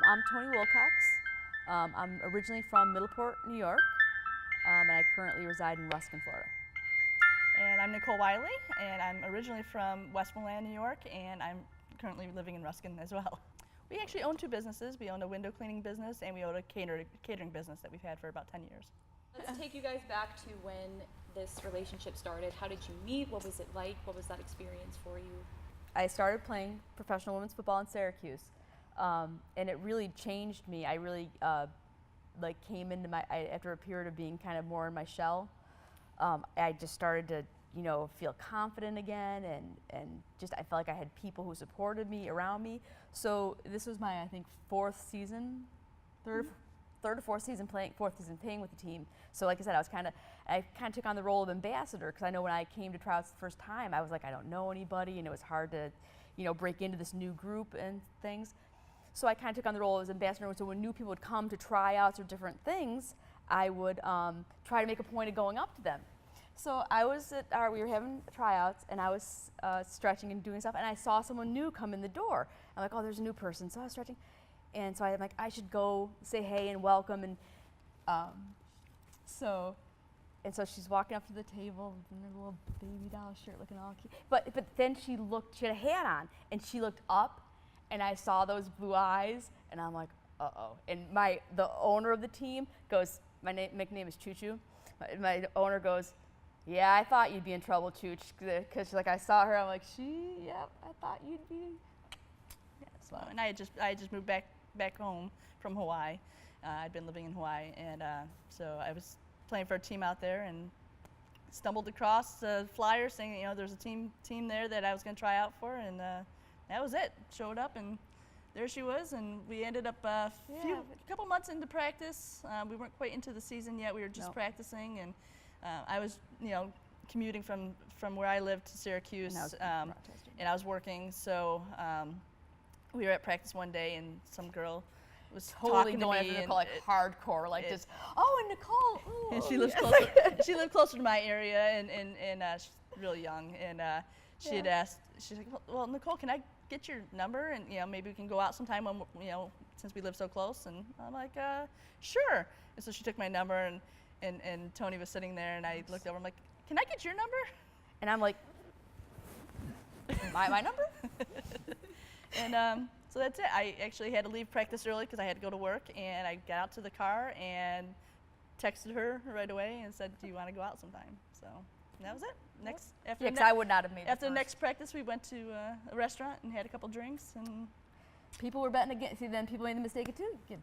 I'm Toni Wilcox. I'm originally from Middleport, New York, and I currently reside in Ruskin, Florida. And I'm Nicole Wiley, and I'm originally from Westmoreland, New York, and I'm currently living in Ruskin as well. We actually own two businesses. We own a window cleaning business, and we own a catering business that we've had for about 10 years. Let's take you guys back to when this relationship started. How did you meet? What was it like? What was that experience for you? I started playing professional women's football in Syracuse, and it really changed me. I really came into after a period of being kind of more in my shell. I just started to, feel confident again, and just I felt like I had people who supported me around me. So this was my, I think, fourth or fourth season playing with the team. So like I said, I kind of took on the role of ambassador, because I know when I came to tryouts the first time, I was like, I don't know anybody, and it was hard to, break into this new group and things. So I kind of took on the role as ambassador. So when new people would come to tryouts or different things, I would try to make a point of going up to them. So we were having tryouts, and I was stretching and doing stuff, and I saw someone new come in the door. I'm like, oh, there's a new person. So I was stretching, and so I'm like, I should go say hey and welcome, and so she's walking up to the table in her little baby doll shirt, looking all cute. But then she had a hat on, and she looked up, and I saw those blue eyes, and I'm like, uh-oh. And the owner of the team goes, my nickname is Choo Choo. My owner goes, yeah, I thought you'd be in trouble, Chooch, because I saw her. I'm like, yep, I thought you'd be. Yeah, so, and I had just moved back home from Hawaii. I'd been living in Hawaii, and so I was playing for a team out there, and stumbled across a flyer saying, there's a team there that I was going to try out for, and that was it. Showed up, and there she was, and we ended up a couple months into practice. We weren't quite into the season yet. We were just practicing, and I was, commuting from where I lived to Syracuse, and I was working. So we were at practice one day, and some girl was totally talking going to me, after Nicole, like hardcore, like just, oh, and Nicole. Ooh. And she lives closer. She lived closer to my area, and she's really young. And she had asked. She's like, well, Nicole, can I get your number, and maybe we can go out sometime when since we live so close. And I'm like, sure. And so she took my number, and Toni was sitting there, and I looked over. I'm like, can I get your number? And I'm like, my number? And so that's it. I actually had to leave practice early because I had to go to work, and I got out to the car and texted her right away and said, do you want to go out sometime? So that was it. Because I would not have made it. After the next practice, we went to a restaurant and had a couple drinks, and people were betting against. See, then people made the mistake too. They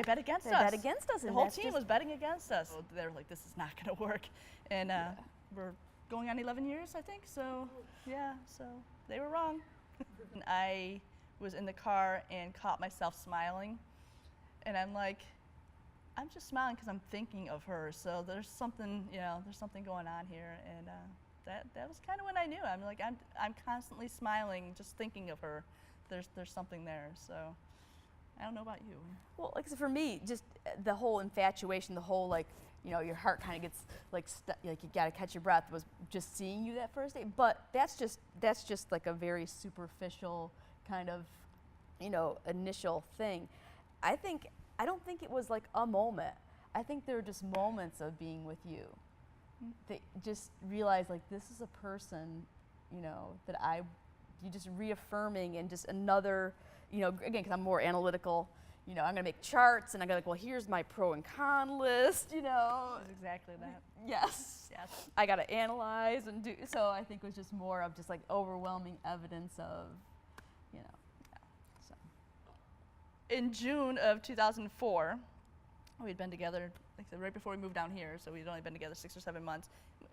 bet against us. They bet against us. The whole team was betting against us. So they were like, "This is not going to work," and we're going on 11 years, I think. So yeah, so they were wrong. And I was in the car and caught myself smiling, and I'm like, I'm just smiling because I'm thinking of her. So there's something, there's something going on here, and that was kind of when I knew. I'm like, I'm constantly smiling, just thinking of her. There's something there. So I don't know about you. Well, like for me, just the whole infatuation, the whole your heart kind of gets like you gotta catch your breath, was just seeing you that first day. But that's just like a very superficial kind of initial thing. I don't think it was like a moment. I think there were just moments of being with you. They just realize like this is a person, that you just reaffirming, and just another, again, because I'm more analytical, I'm gonna make charts, and I'm gonna well, here's my pro and con list, That's exactly that. Yes. I gotta analyze and do, so I think it was just more of just like overwhelming evidence of, so. In June of 2004, we'd been together, like I said, right before we moved down here, so we'd only been together 6 or 7 months.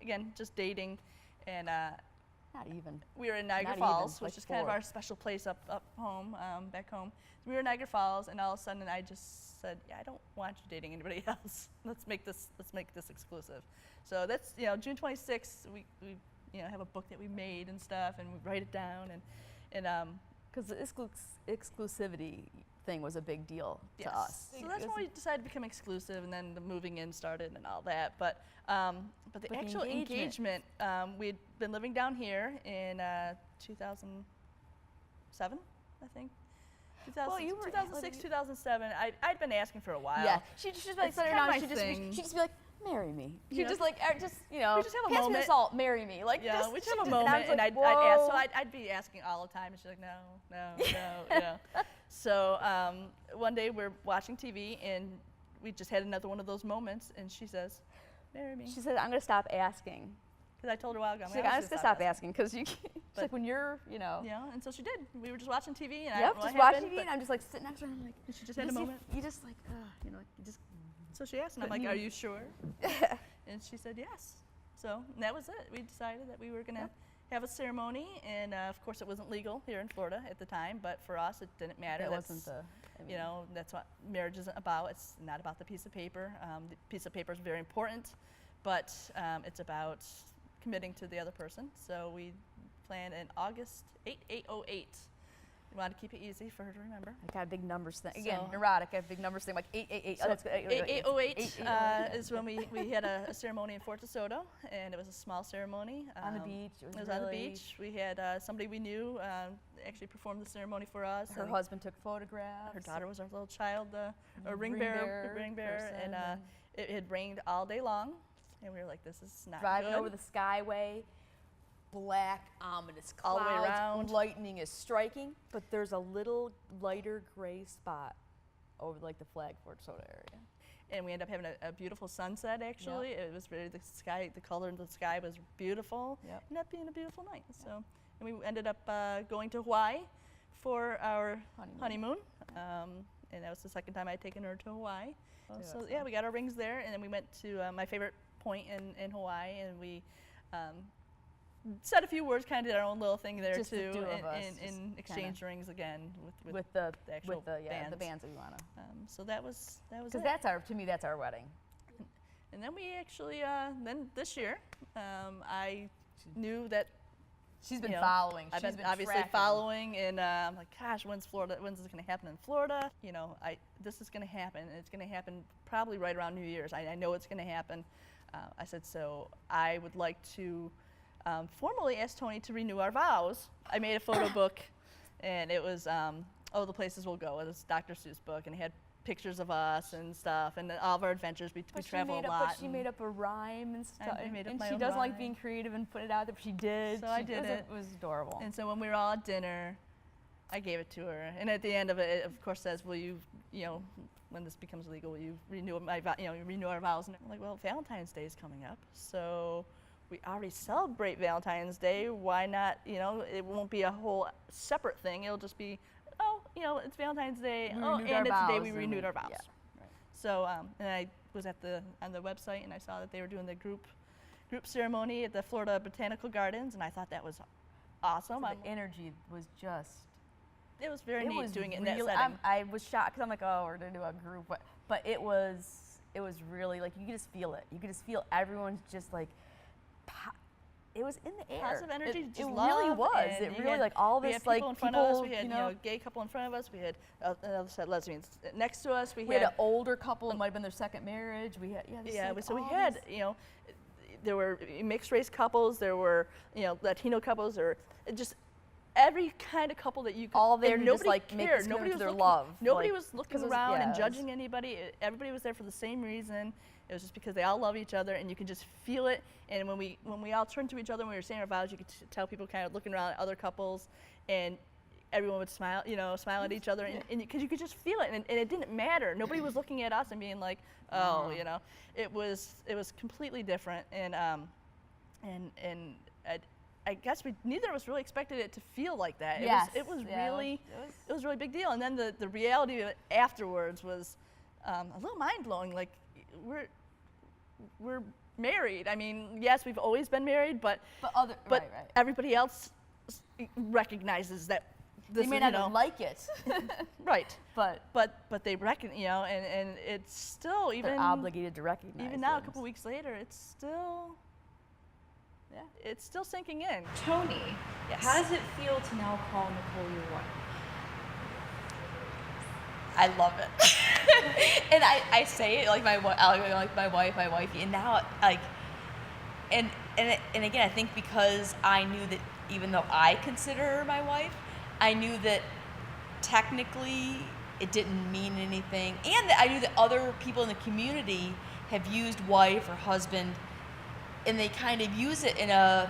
Again, just dating, and not even. We were in Niagara Falls, which is kind of our special place up home, back home. We were in Niagara Falls, and all of a sudden I just said, yeah, I don't want you dating anybody else. Let's make this exclusive. So that's June 26th. We have a book that we made and stuff, and we write it down, and because the exclusivity thing was a big deal to us. So that's when we decided to become exclusive, and then the moving in started and all that. But the actual engagement, we'd been living down here in 2007, I think. Well, you were 2006, 2007. I'd been asking for a while. Yeah, she'd just like It's sit her kinda down. my She'd thing. just be like, marry me. She'd Yeah. just like, just We just have a pass me moment. the salt, marry me. Like, Yeah, just, we'd she have a just- moment, and, I and was I'd like, ask. So whoa. I'd be asking all the time, and she's like, no. So one day we're watching TV, and we just had another one of those moments, and she says, marry me. She said, I'm gonna stop asking. Because I told her a while ago, She's like, I'm just gonna stop asking because you. She's But- like, when you're, Yeah, and so she did. We were just watching TV, and I yep, don't know just what happened, watching TV, but and I'm just like sitting next to her, and I'm like, she just had a moment. You just like, you just. So she asked, and I'm like, are you sure? And she said yes. So and that was it. We decided that we were going to have a ceremony, and of course it wasn't legal here in Florida at the time, but for us it didn't matter. It That's, wasn't the. you know, that's what marriage isn't about. It's not about the piece of paper. The piece of paper is very important, but it's about committing to the other person. So we planned in August 8/8/08. We wanted to keep it easy for her to remember. I got a big numbers thing. Again, So- neurotic. I have big numbers thing like 888. So Oh, that's good. 8/8/08 is when we had a ceremony in Fort DeSoto, and it was a small ceremony. On the beach. It was on the beach. We had somebody we knew actually perform the ceremony for us. Her and husband took photographs. her daughter was our little child, a ring Ring bearer, bearer and person, it had rained all day long, and we were like, this is not driving good. over the skyway. Black, ominous clouds. All the way around. Lightning is striking, but there's a little lighter gray spot over like the Flag Fort Soda area. And we ended up having a beautiful sunset, actually. It was really, the sky, the color of the sky was beautiful. Yep. Ended up being a beautiful night. So, and we ended up going to Hawaii for our honeymoon. And that was the second time I'd taken her to Hawaii. So yeah, we got our rings there, and then we went to my favorite point in Hawaii, and we said a few words, kind of did our own little thing there Just the too, two of us, and just exchange rings again with the actual the bands. bands that we wanna. So that was Because it. that's our to me that's our wedding. And then we actually, then this year, I knew that She's been you know, following. I've She's been obviously tracking. following, and I'm like, gosh, when's this going to happen in Florida? You know, this is going to happen, and it's going to happen probably right around New Year's. I know it's going to happen. I said, so I would like to formally ask Toni to renew our vows. I made a photo book, and it was, the places we'll go. It was Dr. Seuss book, and it had pictures of us and stuff, and all of our adventures. We travel a lot. But she made up a rhyme and stuff. I made up and my she own doesn't like rhyme. being creative and put it out there, but she did. So I She did does it. It was adorable. And so when we were all at dinner, I gave it to her, and at the end of it, it of course says, "Will you, when this becomes legal, will you renew renew our vows?" And I'm like, "Well, Valentine's Day is coming up, so we already celebrate Valentine's Day. Why not? It won't be a whole separate thing. It'll just be, it's Valentine's Day. We Oh, renewed and our it's the day vows we and renewed we- our vows." yeah, right. So, and I was on the website, and I saw that they were doing the group ceremony at the Florida Botanical Gardens, and I thought that was awesome. The energy was just. It was very neat was doing it in that really- setting. I was shocked because I'm like, oh, we're gonna do a group, but it was really like you could just feel it. You could just feel everyone's just like. It was in the air. Positive energy, It just really love, was. and It you really had- like all we this had people like in front of us. We had you know, a gay couple in front of us. We had another set of lesbians next to us. we had an older couple. It might have been their second marriage. We had so we had there were mixed race couples. There were Latino couples, or just every kind of couple that you could. All there and to just, nobody like, make cared. this Nobody clear was their looking, love, Nobody like, was 'cause looking it was- around yeah, and it was- judging anybody. Everybody was there for the same reason. It was just because they all love each other, and you could just feel it. And when we all turned to each other when we were saying our vows, you could tell people kind of looking around at other couples, and everyone would smile, smile at each other, and because you could just feel it, and it didn't matter. Nobody was looking at us and being like, oh, it was completely different, and I guess neither of us really expected it to feel like that. Yes, It was yeah, really a really big deal. And then the reality of it afterwards was a little mind blowing. Like we're married. I mean, yes, we've always been married, but right. everybody else recognizes that this They may is, not like it, right. but They reckon, and it's still they're obligated to recognize. even now, a things. couple weeks later, it's still sinking in. Toni, Yes. how does it feel to now call Nicole your wife? I love it, and I say it like my wifey, and now like, and again I think because I knew that even though I consider her my wife, I knew that technically it didn't mean anything, and that I knew that other people in the community have used wife or husband, and they kind of use it in I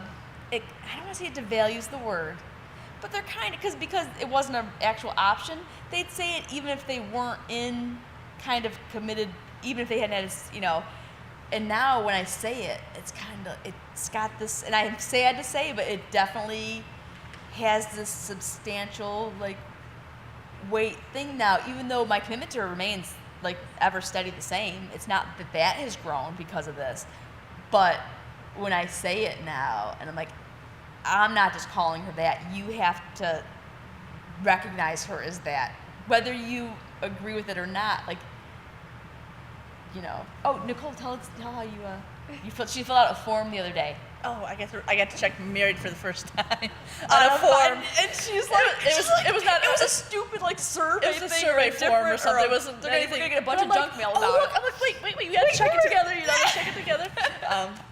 don't want to say it devalues the word, but they're kind of, because it wasn't an actual option, they'd say it even if they weren't in kind of committed, even if they hadn't had, and now when I say it, it's got this, and I'm sad to say, but it definitely has this substantial, like, weight thing now, even though my commitment to her remains, like, ever steady the same. It's not that has grown because of this, but when I say it now, and I'm like, I'm not just calling her that, you have to recognize her as that, whether you agree with it or not. Like, oh, Nicole, tell how you filled out a form the other day. Oh, I got to check married for the first time on a form. And she's like, it was a stupid, like, survey thing. It was a survey form or something. It wasn't they're anything. gonna get a bunch of junk mail about it. I'm like, wait, we gotta check it together. Let's check it together.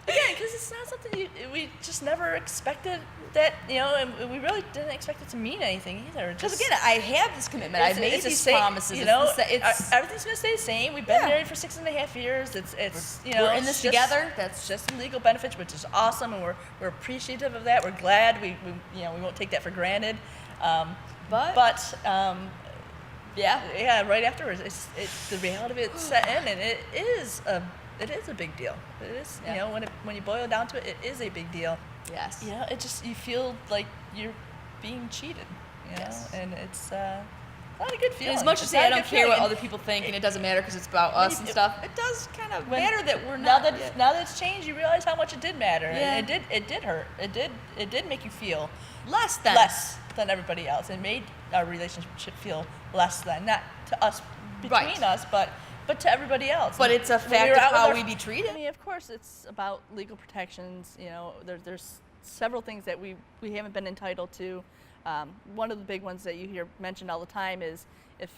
Again, because it's not something we just never expected that, and we really didn't expect it to mean anything either. Because again, I have this commitment. I've made these promises. Everything's gonna stay the same. We've been married for 6.5 years. We're in this together. That's just some legal benefits, which is awesome, and we're appreciative of that. We're glad. We won't take that for granted. But right afterwards, it's the reality of it set in, and it is a big deal. It is, when you boil it down to it, it is a big deal. Yes. It just, you feel like you're being cheated. Yes. And it's not a good feeling. And as much as I don't care what other people think, and it doesn't matter because it's about us and stuff, it does kind of matter that we're not. Now that it's changed, you realize how much it did matter. Yeah. And it did hurt. It did make you feel less than everybody else. It made our relationship feel less than, not to us, between us, but to everybody else. But it's a fact of how we be treated. I mean, of course, it's about legal protections. There's several things that we haven't been entitled to. One of the big ones that you hear mentioned all the time is if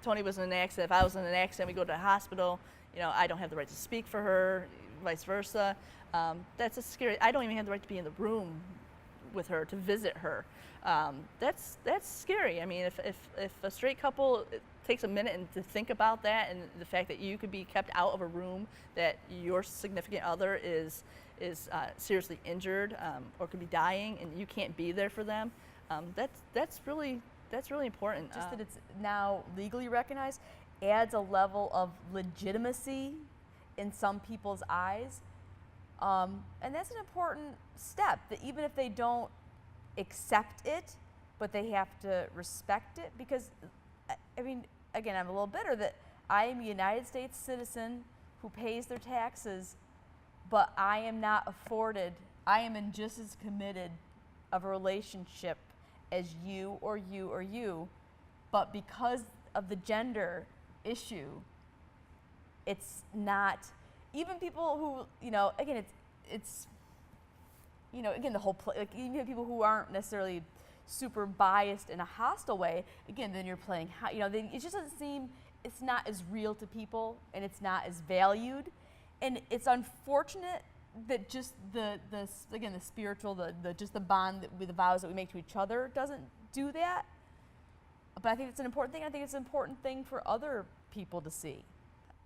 Toni was in an accident, if I was in an accident, we go to the hospital, I don't have the right to speak for her, vice versa. That's a scary. I don't even have the right to be in the room with her, to visit her. That's scary. I mean, if a straight couple takes a minute and to think about that, and the fact that you could be kept out of a room, that your significant other is seriously injured or could be dying, and you can't be there for them, that's really important. Just that it's now legally recognized adds a level of legitimacy in some people's eyes, and that's an important step. That even if they don't accept it, but they have to respect it, because I mean, again, I'm a little bitter that I am a United States citizen who pays their taxes, but I am not afforded, I am in just as committed of a relationship as you or you or you, but because of the gender issue, it's not, even people who, again, it's again, the whole, even people who aren't necessarily super biased in a hostile way, again, then you're playing, then it just doesn't seem, it's not as real to people, and it's not as valued, and it's unfortunate that just the spiritual, just the bond with the vows that we make to each other doesn't do that. But I think it's an important thing. I think it's an important thing for other people to see.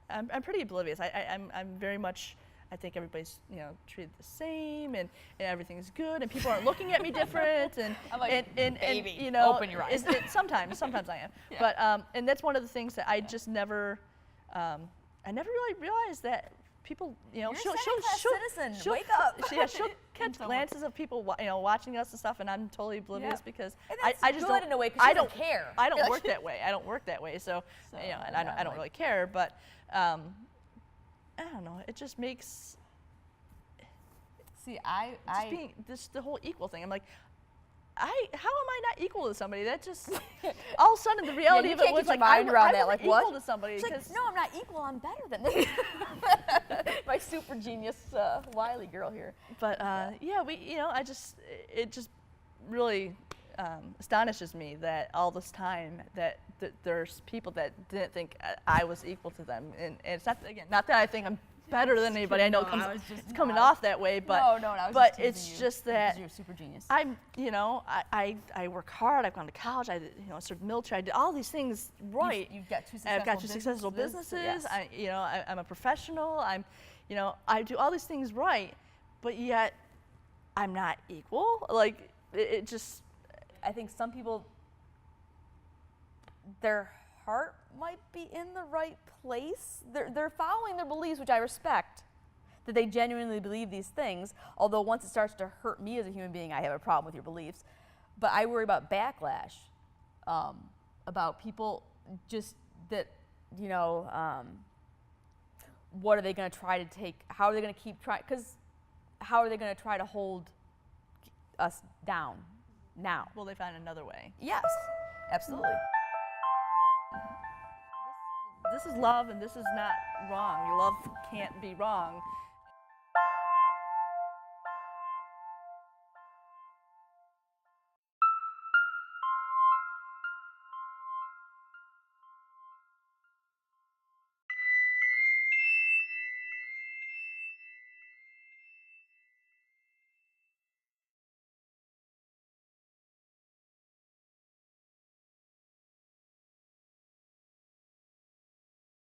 I'm pretty oblivious. I'm very much, I think everybody's treated the same, and everything's good, and people aren't looking at me different, and I'm like, baby, open your eyes. Sometimes I am, yeah. But and that's one of the things that I just never, I never really realized that people, You're a second-class citizen. Wake up. She'll catch glances of people, watching us and stuff, and I'm totally oblivious because and that's I just good don't. In a way, because I don't care. I don't work that way. I don't work that way. So and I don't really care, but. I don't know. It just makes. See, the whole equal thing. I'm like, how am I not equal to somebody? That just all of a sudden the reality of it was like I'm equal to somebody. She's like, no, I'm not equal. I'm better than this. My super genius Wiley girl here. But it just really astonishes me that all this time that there's people that didn't think I was equal to them, and it's not that I think I'm better than anybody. I know No, I was just- it's coming no, off that way, but no, I was but just teasing it's you just because that you're a super genius. I'm, I work hard. I've gone to college. I started military. I did all these things right. You've got two I've got two successful businesses. Yes. I'm a professional. I do all these things right, but yet I'm not equal. Like it just. I think some people, their heart might be in the right place. They're following their beliefs, which I respect, that they genuinely believe these things. Although once it starts to hurt me as a human being, I have a problem with your beliefs. But I worry about backlash, about people just that, what are they going to try to take? How are they going to keep trying? Because how are they going to try to hold us down now? Will they find another way? Yes, absolutely. This is love, and this is not wrong. Your love can't be wrong.